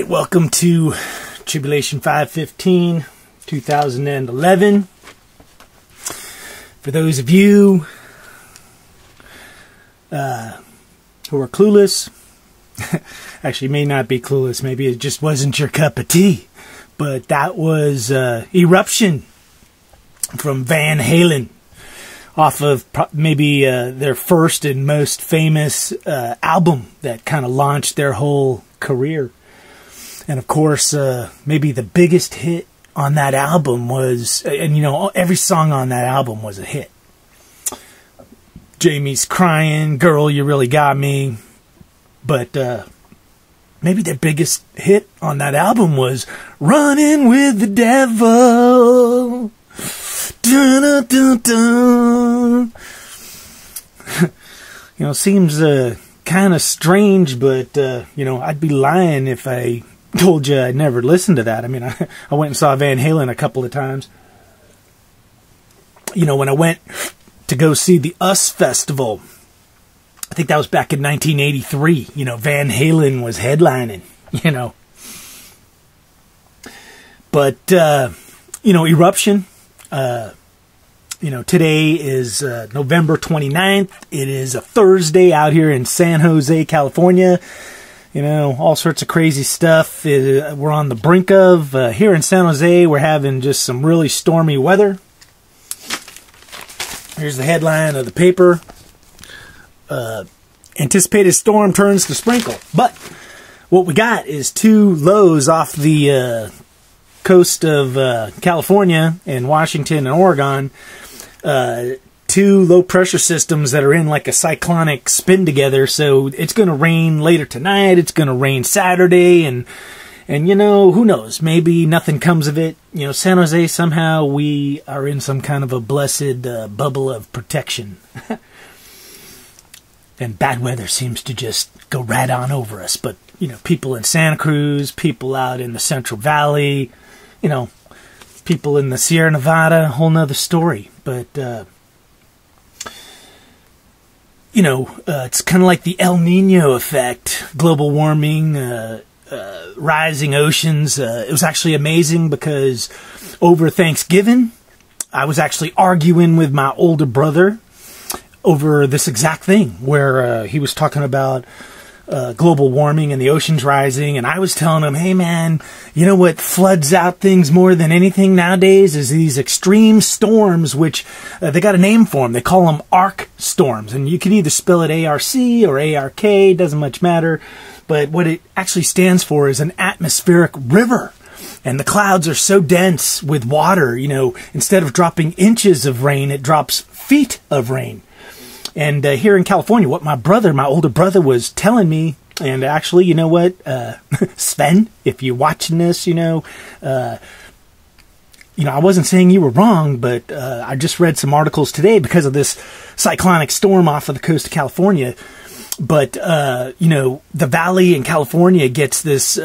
right, welcome to Tribulation 515, 2011. For those of you who are clueless, actually may not be clueless, maybe it just wasn't your cup of tea, but that was Eruption from Van Halen, off of maybe their first and most famous album that kind of launched their whole career. And of course, maybe the biggest hit on that album was, and you know, every song on that album was a hit. Jamie's Crying, Girl, You Really Got Me. But maybe their biggest hit on that album was Running with the Devil. Dun, dun, dun, dun. You know, seems kind of strange, but you know, I'd be lying if I told you I never listened to that. I mean, I went and saw Van Halen a couple of times. You know, when I went to go see the US Festival, I think that was back in 1983. You know, Van Halen was headlining, you know. But, you know, Eruption, you know, today is November 29th. It is a Thursday out here in San Jose, California. You know, all sorts of crazy stuff we're on the brink of. Here in San Jose, we're having just some really stormy weather. Here's the headline of the paper. Anticipated storm turns to sprinkle. But what we got is two lows off the coast of California and Washington and Oregon. Two low pressure systems that are in like a cyclonic spin together. So it's going to rain later tonight. It's going to rain Saturday. And you know, who knows? Maybe nothing comes of it. You know, San Jose, somehow we are in some kind of a blessed bubble of protection. And bad weather seems to just go right on over us. But, you know, people in Santa Cruz, people out in the Central Valley, you know, people in the Sierra Nevada, a whole nother story. But, you know, it's kind of like the El Nino effect, global warming, rising oceans. It was actually amazing because over Thanksgiving, I was actually arguing with my older brother over this exact thing, where he was talking about global warming and the oceans rising, and I was telling him, hey man, you know what floods out things more than anything nowadays is these extreme storms, which they got a name for them. They call them arcstorms, and you can either spell it A-R-C or A-R-K, doesn't much matter, but what it actually stands for is an atmospheric river. And the clouds are so dense with water, you know, instead of dropping inches of rain, it drops feet of rain. And here in California, what my older brother was telling me, and actually, you know what, Sven, if you're watching this, you know, I wasn't saying you were wrong, but I just read some articles today because of this cyclonic storm off of the coast of California. But, you know, the valley in California gets this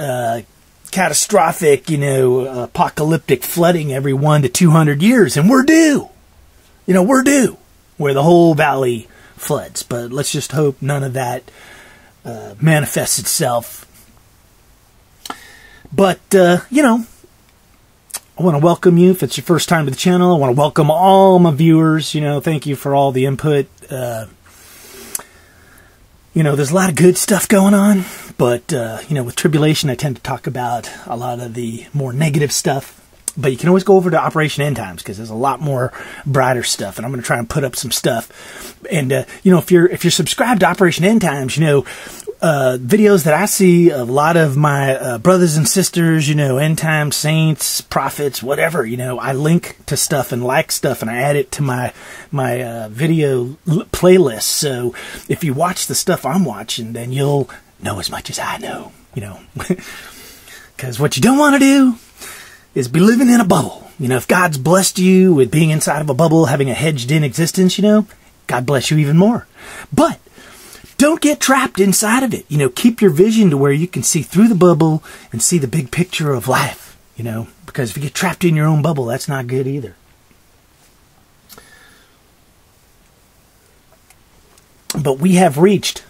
catastrophic, you know, apocalyptic flooding every 1 to 200 years, and we're due. You know, we're due, where the whole valley floods. But let's just hope none of that manifests itself. But, you know, I want to welcome you if it's your first time to the channel. I want to welcome all my viewers. You know, thank you for all the input. You know, there's a lot of good stuff going on, but, you know, with Tribulation, I tend to talk about a lot of the more negative stuff. But you can always go over to Operation End Times because there's a lot more brighter stuff, and I'm going to try and put up some stuff. And you know, if you're subscribed to Operation End Times, you know, videos that I see of a lot of my brothers and sisters, you know, end time saints, prophets, whatever, you know, I link to stuff and like stuff, and I add it to my video playlist. So if you watch the stuff I'm watching, then you'll know as much as I know, you know, because what you don't want to do is be living in a bubble. You know, if God's blessed you with being inside of a bubble, having a hedged-in existence, you know, God bless you even more. But don't get trapped inside of it. You know, keep your vision to where you can see through the bubble and see the big picture of life, you know, because if you get trapped in your own bubble, that's not good either. But we have reached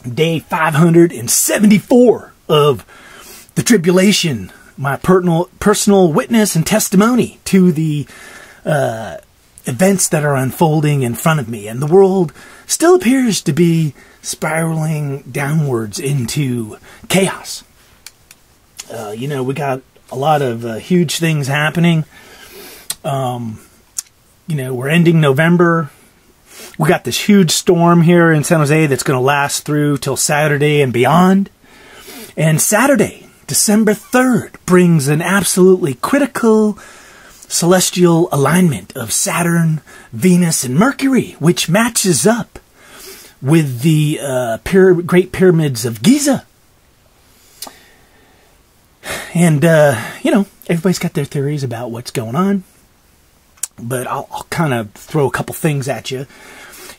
day 574 of the tribulation, my personal witness and testimony to the events that are unfolding in front of me. And the world still appears to be spiraling downwards into chaos. We got a lot of huge things happening. We're ending November. We got this huge storm here in San Jose that's going to last through till Saturday and beyond. And Saturday, December 3rd, brings an absolutely critical celestial alignment of Saturn, Venus, and Mercury, which matches up with the Great Pyramids of Giza. And, everybody's got their theories about what's going on. But I'll kind of throw a couple things at you.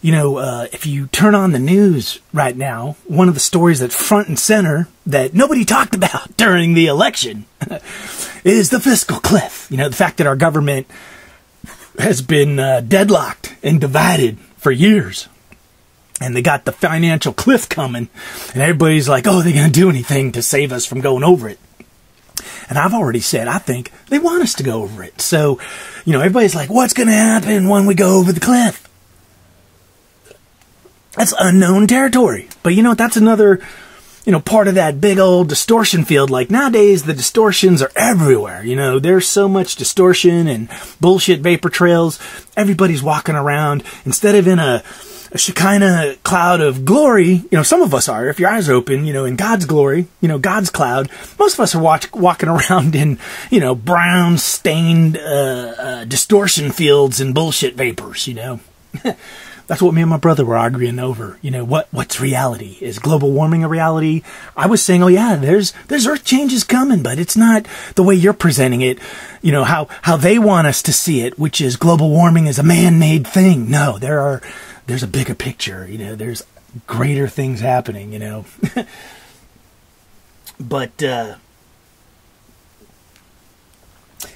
If you turn on the news right now, one of the stories that's front and center that nobody talked about during the election is the fiscal cliff. The fact that our government has been deadlocked and divided for years. And they got the financial cliff coming. And everybody's like, oh, they're going to do anything to save us from going over it. And I've already said, I think they want us to go over it. So, everybody's like, what's going to happen when we go over the cliff? That's unknown territory. But that's another, part of that big old distortion field. Like nowadays, the distortions are everywhere. There's so much distortion and bullshit vapor trails. Everybody's walking around instead of in a Shekinah cloud of glory. Some of us are, if your eyes are open, in God's glory, God's cloud. Most of us are walking around in, brown stained, distortion fields and bullshit vapors, That's what me and my brother were arguing over. What's reality? Is global warming a reality? I was saying, oh yeah, there's earth changes coming, but it's not the way you're presenting it. How they want us to see it, which is global warming is a man-made thing. No, there's a bigger picture, there's greater things happening, But,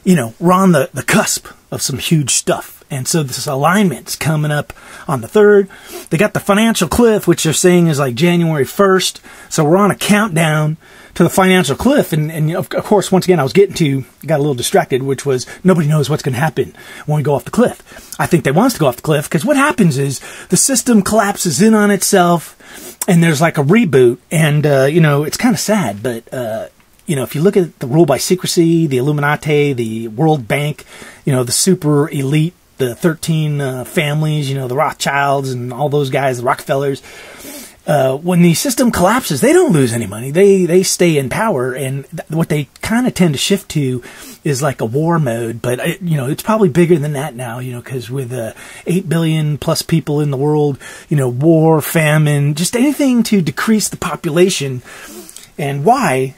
we're on the cusp of some huge stuff. And so this alignment's coming up on the 3rd. They got the financial cliff, which they're saying is like January 1st. So we're on a countdown to the financial cliff. And of course, once again, I got a little distracted, which was nobody knows what's going to happen when we go off the cliff. I think they want us to go off the cliff because what happens is the system collapses in on itself and there's like a reboot. And, it's kind of sad, but, if you look at the rule by secrecy, the Illuminati, the World Bank, the super elite, the 13 families, the Rothschilds and all those guys, the Rockefellers, when the system collapses, they don't lose any money. They stay in power. And what they kind of tend to shift to is like a war mode. But, it's probably bigger than that now, because with 8 billion plus people in the world, war, famine, just anything to decrease the population. And why?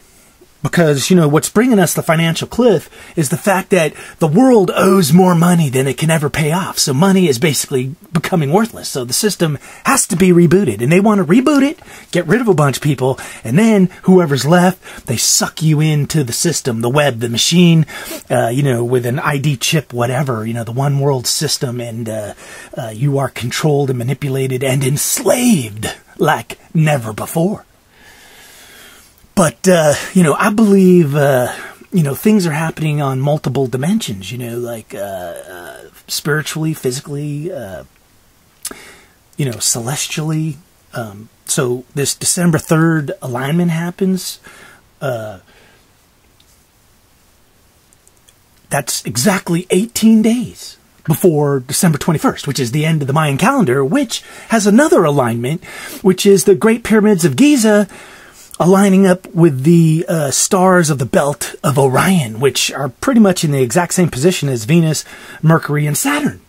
Because, what's bringing us the financial cliff is the fact that the world owes more money than it can ever pay off. So money is basically becoming worthless. So the system has to be rebooted. And they want to reboot it, get rid of a bunch of people, and then whoever's left, they suck you into the system, the web, the machine, with an ID chip, whatever, the one world system. And you are controlled and manipulated and enslaved like never before. But, I believe, things are happening on multiple dimensions, like spiritually, physically, celestially. So this December 3rd alignment happens. That's exactly 18 days before December 21st, which is the end of the Mayan calendar, which has another alignment, which is the Great Pyramids of Giza, aligning up with the stars of the belt of Orion, which are pretty much in the exact same position as Venus, Mercury, and Saturn.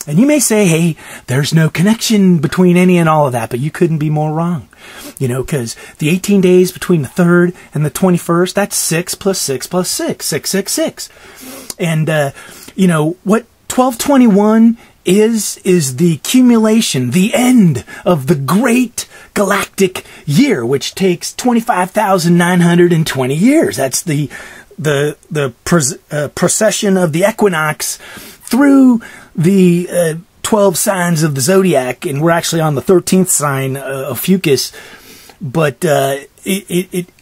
And you may say, hey, there's no connection between any and all of that, but you couldn't be more wrong. Because the 18 days between the 3rd and the 21st, that's 6 plus 6 plus 6, 666. And, what 1221 is the accumulation, the end of the great galactic year, which takes 25,920 years. That's the procession of the equinox through the 12 signs of the zodiac, and we're actually on the 13th sign of Fucus. But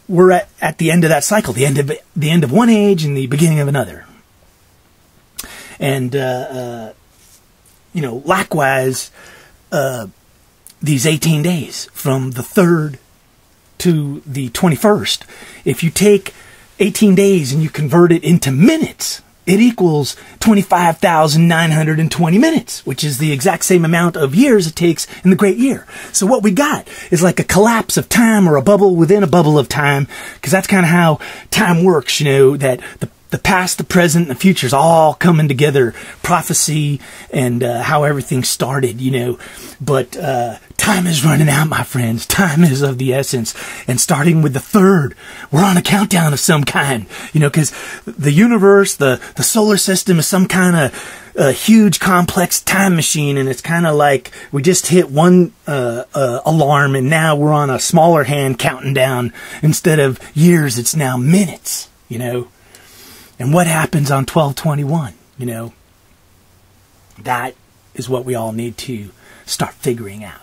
we're at the end of that cycle, the end of one age and the beginning of another. And likewise, these 18 days from the 3rd to the 21st, if you take 18 days and you convert it into minutes, it equals 25,920 minutes, which is the exact same amount of years it takes in the Great Year. So what we got is like a collapse of time, or a bubble within a bubble of time, because that's kind of how time works, that the past, the present, and the future is all coming together, prophecy, and how everything started, But time is running out, my friends. Time is of the essence. And starting with the 3rd, we're on a countdown of some kind, because the universe, the solar system is some kind of huge, complex time machine, and it's kind of like we just hit one alarm, and now we're on a smaller hand counting down. Instead of years, it's now minutes, And what happens on 12/21? That is what we all need to start figuring out.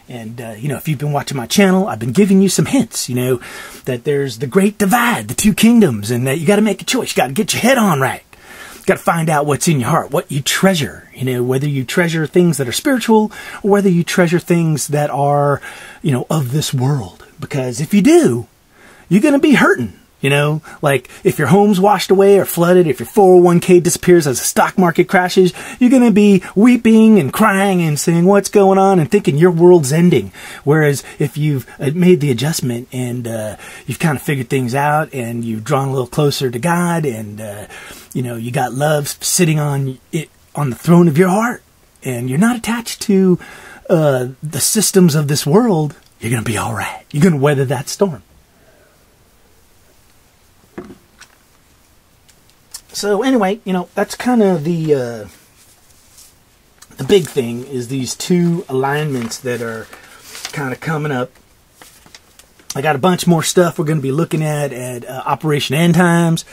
And, if you've been watching my channel, I've been giving you some hints, that there's the great divide, the two kingdoms, and that you got to make a choice. You got to get your head on right. You got to find out what's in your heart, what you treasure, whether you treasure things that are spiritual or whether you treasure things that are, of this world. Because if you do, you're going to be hurting. Like if your home's washed away or flooded, if your 401k disappears as the stock market crashes, you're going to be weeping and crying and saying, what's going on, and thinking your world's ending. Whereas if you've made the adjustment and you've kind of figured things out and you've drawn a little closer to God and, you got love sitting on the throne of your heart and you're not attached to the systems of this world, you're going to be all right. You're going to weather that storm. So anyway, that's kind of the big thing, is these two alignments that are kind of coming up. I got a bunch more stuff we're going to be looking at Operation End Times.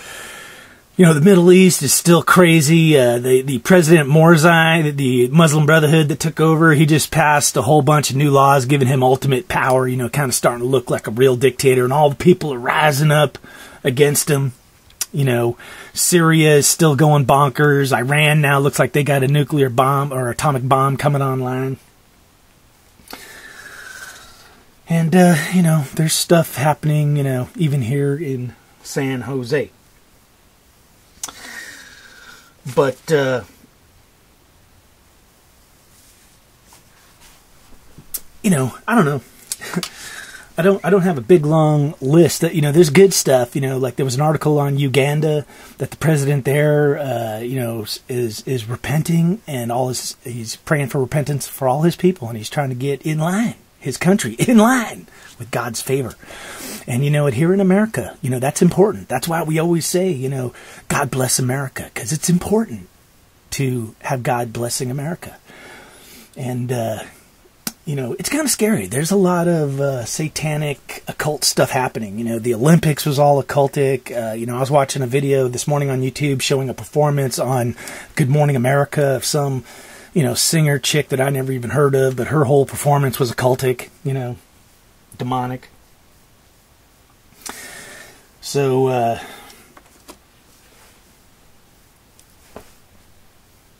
The Middle East is still crazy. The President Morsi, the Muslim Brotherhood that took over, he just passed a whole bunch of new laws giving him ultimate power, kind of starting to look like a real dictator, and all the people are rising up against him. Syria is still going bonkers. Iran now looks like they got a nuclear bomb or atomic bomb coming online. And, there's stuff happening, even here in San Jose. But, I don't know. I don't have a big long list. That there's good stuff. Like there was an article on Uganda that the president there, is repenting, and he's praying for repentance for all his people, and he's trying to get his country in line with God's favor. And here in America, that's important. That's why we always say, God bless America, because it's important to have God blessing America. And it's kind of scary. There's a lot of satanic, occult stuff happening. The Olympics was all occultic. I was watching a video this morning on YouTube showing a performance on Good Morning America of some, singer chick that I never even heard of, but her whole performance was occultic, demonic. So,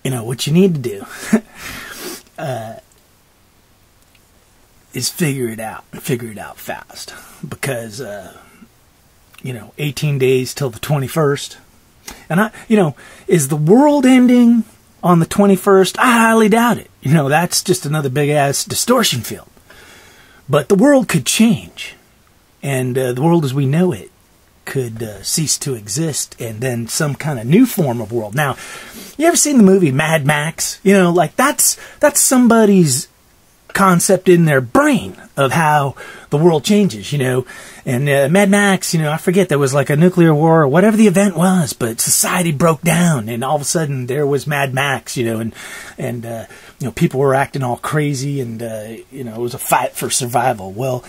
what you need to do is figure it out fast, because 18 days till the 21st, and is the world ending on the 21st? I highly doubt it. That's just another big ass distortion field. But the world could change, and the world as we know it could cease to exist, and then some kind of new form of world. Now, you ever seen the movie Mad Max? That's somebody's concept in their brain of how the world changes, and Mad Max, I forget, there was like a nuclear war or whatever the event was, but society broke down, and all of a sudden there was Mad Max, and people were acting all crazy, and it was a fight for survival. Well,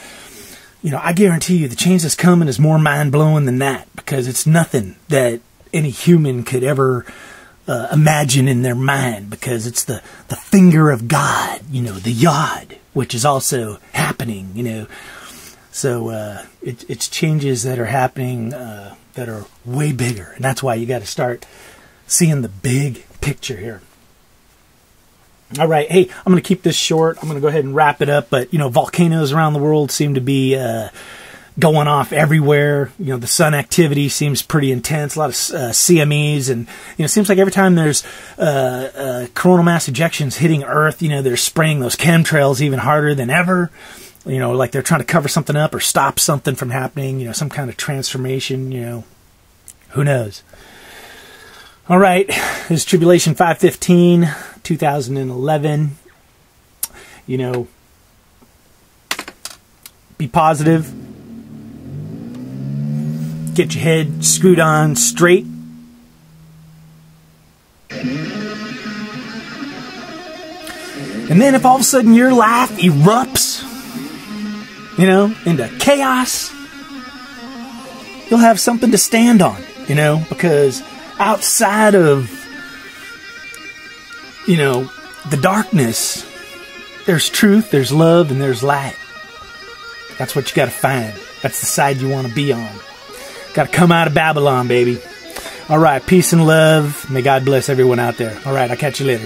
I guarantee you the change that's coming is more mind-blowing than that, because it's nothing that any human could ever imagine in their mind, because it's the finger of God, the Yod, which is also happening, So it's changes that are happening that are way bigger. And that's why you got to start seeing the big picture here. All right. Hey, I'm going to keep this short. I'm going to go ahead and wrap it up. But, you know, volcanoes around the world seem to be going off everywhere. You know, the sun activity seems pretty intense. A lot of CMEs. And, you know, it seems like every time there's coronal mass ejections hitting Earth, you know, they're spraying those chemtrails even harder than ever. You know, like they're trying to cover something up or stop something from happening, you know, some kind of transformation, you know, who knows. All right, this is Tribulation 515, 2011. You know, be positive. Get your head screwed on straight. And then if all of a sudden your life erupts, you know, into chaos, you'll have something to stand on, you know, because outside of, you know, the darkness, there's truth, there's love, and there's light. That's what you got to find. That's the side you want to be on. Got to come out of Babylon, baby. All right, peace and love. May God bless everyone out there. All right, I'll catch you later.